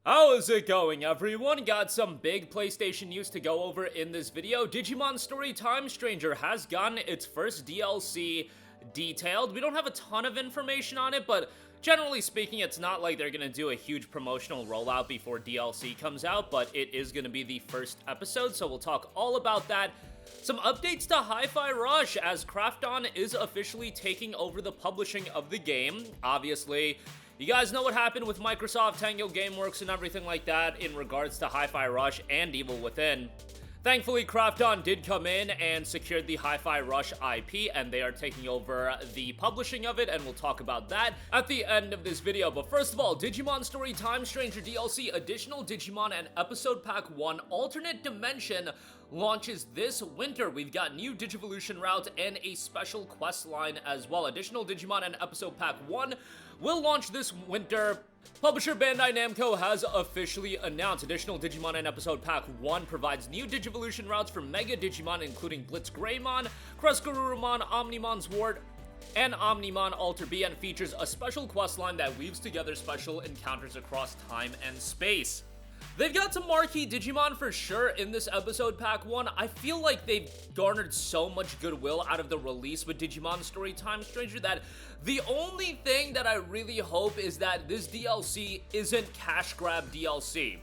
How is it going, everyone? Got some big PlayStation news to go over in this video. Digimon Story Time Stranger has gotten its first DLC detailed. We don't have a ton of information on it, but generally speaking, it's not like they're gonna do a huge promotional rollout before DLC comes out, but it is gonna be the first episode, so we'll talk all about that. Some updates to Hi-Fi Rush, as Krafton is officially taking over the publishing of the game. Obviously, you guys know what happened with Microsoft, Tango Gameworks, and everything like that in regards to Hi-Fi Rush and Evil Within. Thankfully, Krafton did come in and secured the Hi-Fi Rush IP, and they are taking over the publishing of it, and we'll talk about that at the end of this video. But first of all, Digimon Story Time Stranger DLC Additional Digimon and Episode Pack 1 Alternate Dimension launches this winter. We've got new Digivolution routes and a special quest line as well. Additional Digimon and Episode Pack 1 will launch this winter. Publisher Bandai Namco has officially announced Additional Digimon and Episode Pack 1 provides new Digivolution routes for Mega Digimon, including Blitz Greymon, Kreskarurumon, Omnimon Sword, and Omnimon Alter B, and features a special quest line that weaves together special encounters across time and space. They've got some marquee Digimon for sure in this episode pack 1. I feel like they've garnered so much goodwill out of the release with Digimon Story Time Stranger that the only thing that I really hope is that this DLC isn't cash grab DLC.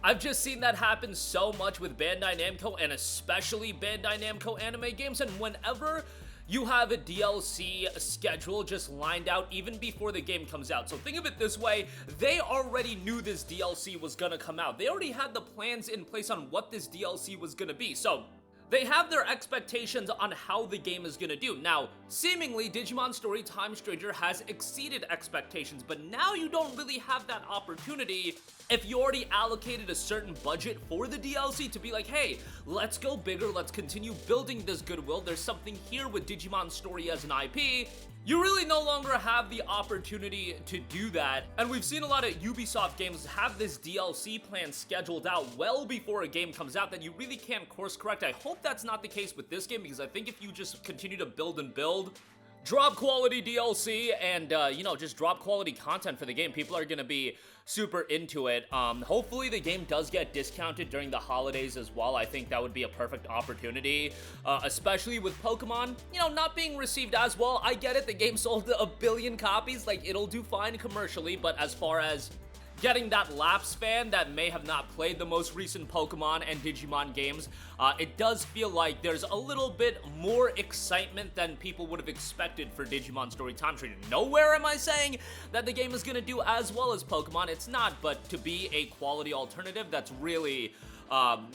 I've just seen that happen so much with Bandai Namco, and especially Bandai Namco anime games, and whenever you have a DLC schedule just lined out even before the game comes out. So think of it this way, they already knew this DLC was gonna come out. They already had the plans in place on what this DLC was gonna be. So they have their expectations on how the game is gonna do. Now, seemingly, Digimon Story Time Stranger has exceeded expectations, but now you don't really have that opportunity if you already allocated a certain budget for the DLC to be like, hey, let's go bigger, let's continue building this goodwill, there's something here with Digimon Story as an IP. You really no longer have the opportunity to do that, and we've seen a lot of Ubisoft games have this DLC plan scheduled out well before a game comes out that you really can't course correct. I hope that's not the case with this game, because I think if you just continue to build and build, drop quality DLC and, just drop quality content for the game, people are gonna be super into it. Hopefully the game does get discounted during the holidays as well. I think that would be a perfect opportunity, especially with Pokemon, not being received as well. I get it, the game sold 1 billion copies, like, it'll do fine commercially, but as far as getting that lapsed fan that may have not played the most recent Pokemon and Digimon games, it does feel like there's a little bit more excitement than people would have expected for Digimon Story Time Stranger. Nowhere am I saying that the game is gonna do as well as Pokemon, it's not, but to be a quality alternative, that's really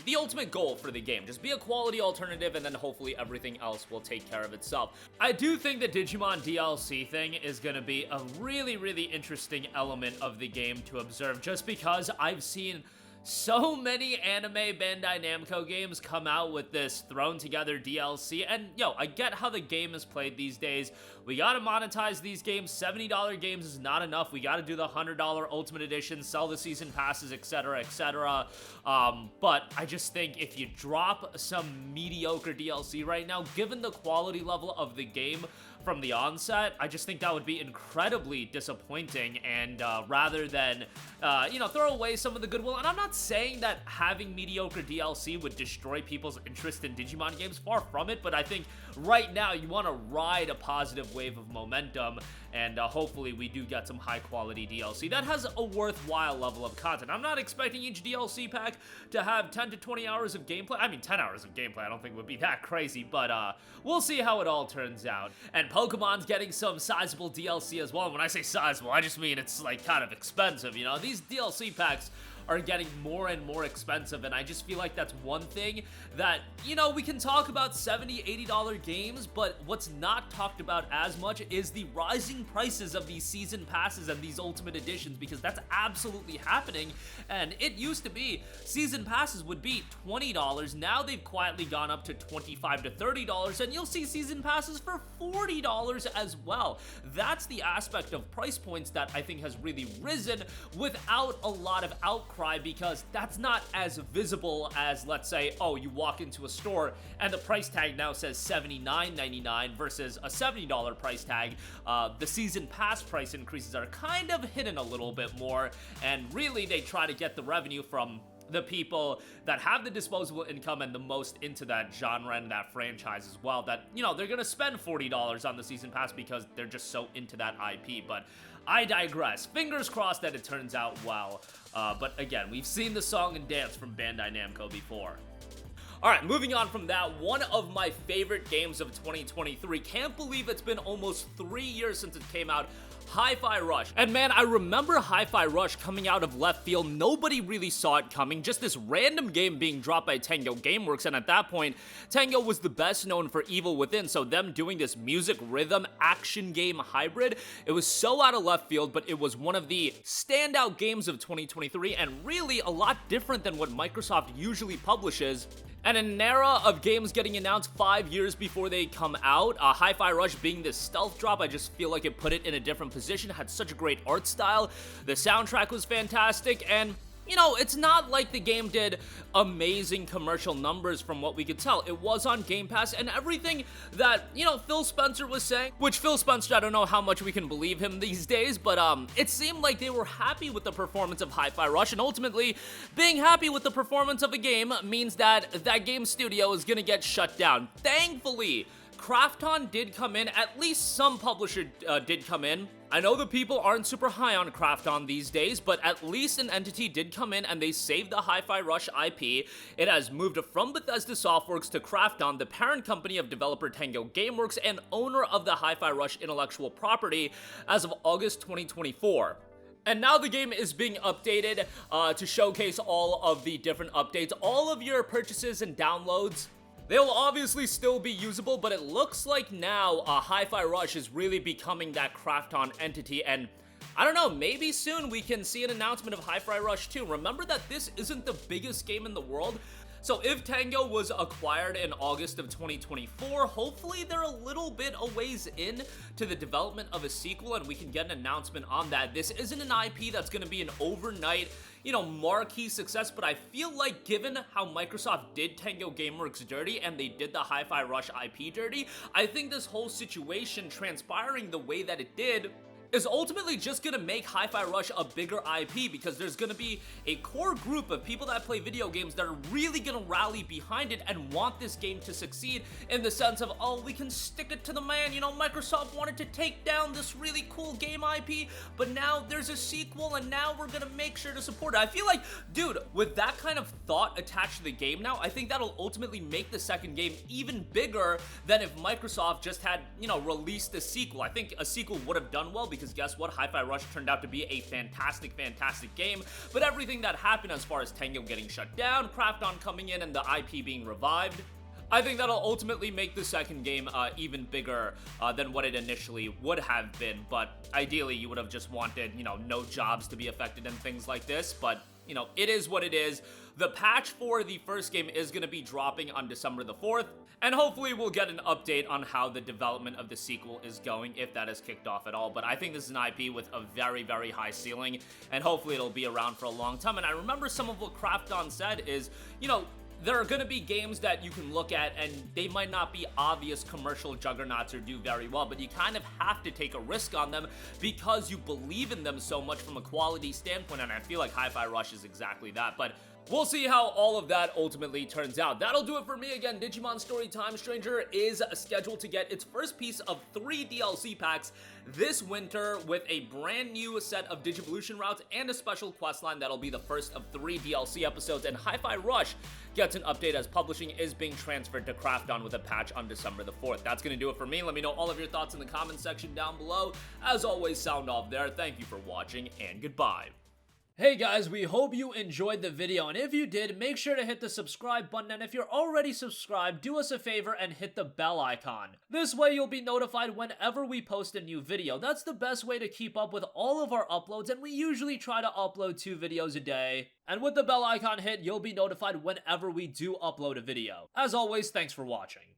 the ultimate goal for the game. Just be a quality alternative, and then hopefully everything else will take care of itself. I do think the Digimon DLC thing is gonna be a really, really interesting element of the game to observe, just because I've seen so many anime Bandai Namco games come out with this thrown together DLC, and I get how the game is played these days. We gotta monetize these games. $70 games is not enough. We gotta do the $100 Ultimate Edition, sell the season passes, etc., etc. But I just think if you drop some mediocre DLC right now, given the quality level of the game from the onset, I just think that would be incredibly disappointing, and rather than, throw away some of the goodwill, and I'm not saying that having mediocre DLC would destroy people's interest in Digimon games, far from it, but I think right now you want to ride a positive wave of momentum, and hopefully we do get some high quality DLC that has a worthwhile level of content. I'm not expecting each DLC pack to have 10 to 20 hours of gameplay. I mean, 10 hours of gameplay I don't think would be that crazy, but we'll see how it all turns out. And Pokemon's getting some sizable DLC as well. And when I say sizable, I just mean it's like kind of expensive, These DLC packs are getting more and more expensive, and I just feel like that's one thing that, we can talk about $70, $80 games, but what's not talked about as much is the rising prices of these season passes and these ultimate editions, because that's absolutely happening. And it used to be season passes would be $20, now they've quietly gone up to $25 to $30, and you'll see season passes for $40 as well. That's the aspect of price points that I think has really risen without a lot of outcry cry because that's not as visible as, let's say, oh, you walk into a store and the price tag now says $79.99 versus a $70 price tag. The season pass price increases are kind of hidden a little bit more, and really they try to get the revenue from the people that have the disposable income and the most into that genre and that franchise as well, that, you know, they're gonna spend $40 on the season pass because they're just so into that IP. But I digress. Fingers crossed that it turns out well. But again, we've seen the song and dance from Bandai Namco before. Alright, moving on from that, one of my favorite games of 2023. Can't believe it's been almost 3 years since it came out. Hi-Fi Rush. And man, I remember Hi-Fi Rush coming out of left field. Nobody really saw it coming. Just this random game being dropped by Tango Gameworks, and at that point, Tango was the best known for Evil Within, so them doing this music rhythm action game hybrid, it was so out of left field, but it was one of the standout games of 2023, and really a lot different than what Microsoft usually publishes. And in an era of games getting announced 5 years before they come out, Hi-Fi Rush being this stealth drop, I just feel like it put it in a different position, had such a great art style, the soundtrack was fantastic, and you know, it's not like the game did amazing commercial numbers from what we could tell. It was on Game Pass, and everything that, you know, Phil Spencer was saying, which Phil Spencer, I don't know how much we can believe him these days, but it seemed like they were happy with the performance of Hi-Fi Rush, and ultimately, being happy with the performance of a game means that that game studio is gonna get shut down. Thankfully, Krafton did come in, at least some publisher did come in. I know the people aren't super high on Krafton these days, but at least an entity did come in and they saved the Hi-Fi Rush IP. It has moved from Bethesda Softworks to Krafton, the parent company of developer Tango Gameworks and owner of the Hi-Fi Rush intellectual property, as of August 2024. And now the game is being updated to showcase all of the different updates. All of your purchases and downloads, they'll obviously still be usable, but it looks like now Hi-Fi Rush is really becoming that Krafton entity, and I don't know, maybe soon we can see an announcement of Hi-Fi Rush 2. Remember that this isn't the biggest game in the world, so if Tango was acquired in August of 2024, hopefully they're a little bit a ways in to the development of a sequel and we can get an announcement on that. This isn't an IP that's going to be an overnight, you know, marquee success, but I feel like given how Microsoft did Tango Gameworks dirty and they did the Hi-Fi Rush IP dirty, I think this whole situation transpiring the way that it did is ultimately just gonna make Hi-Fi Rush a bigger IP, because there's gonna be a core group of people that play video games that are really gonna rally behind it and want this game to succeed, in the sense of, oh, we can stick it to the man, you know, Microsoft wanted to take down this really cool game IP, but now there's a sequel and now we're gonna make sure to support it. I feel like, dude, with that kind of thought attached to the game now, I think that'll ultimately make the second game even bigger than if Microsoft just had, you know, released a sequel. I think a sequel would have done well, because guess what? Hi-Fi Rush turned out to be a fantastic game, but everything that happened as far as Tango getting shut down, Krafton coming in, and the IP being revived, I think that'll ultimately make the second game even bigger than what it initially would have been. But ideally, you would have just wanted, you know, no jobs to be affected and things like this, but you know, it is what it is. The patch for the first game is going to be dropping on December the 4th, and hopefully we'll get an update on how the development of the sequel is going, if that is kicked off at all. But I think this is an IP with a very, very high ceiling, and hopefully it'll be around for a long time. And I remember some of what Krafton said is, you know, there are going to be games that you can look at and they might not be obvious commercial juggernauts or do very well, but you kind of have to take a risk on them because you believe in them so much from a quality standpoint, and I feel like Hi-Fi Rush is exactly that. But we'll see how all of that ultimately turns out. That'll do it for me. Again, Digimon Story Time Stranger is scheduled to get its first piece of 3 DLC packs this winter, with a brand new set of Digivolution routes and a special questline that'll be the first of 3 DLC episodes. And Hi-Fi Rush gets an update as publishing is being transferred to Krafton with a patch on December the 4th. That's gonna do it for me. Let me know all of your thoughts in the comment section down below. As always, sound off there. Thank you for watching, and goodbye. Hey guys, we hope you enjoyed the video, and if you did, make sure to hit the subscribe button, and if you're already subscribed, do us a favor and hit the bell icon. This way you'll be notified whenever we post a new video. That's the best way to keep up with all of our uploads, and we usually try to upload 2 videos a day. And with the bell icon hit, you'll be notified whenever we do upload a video. As always, thanks for watching.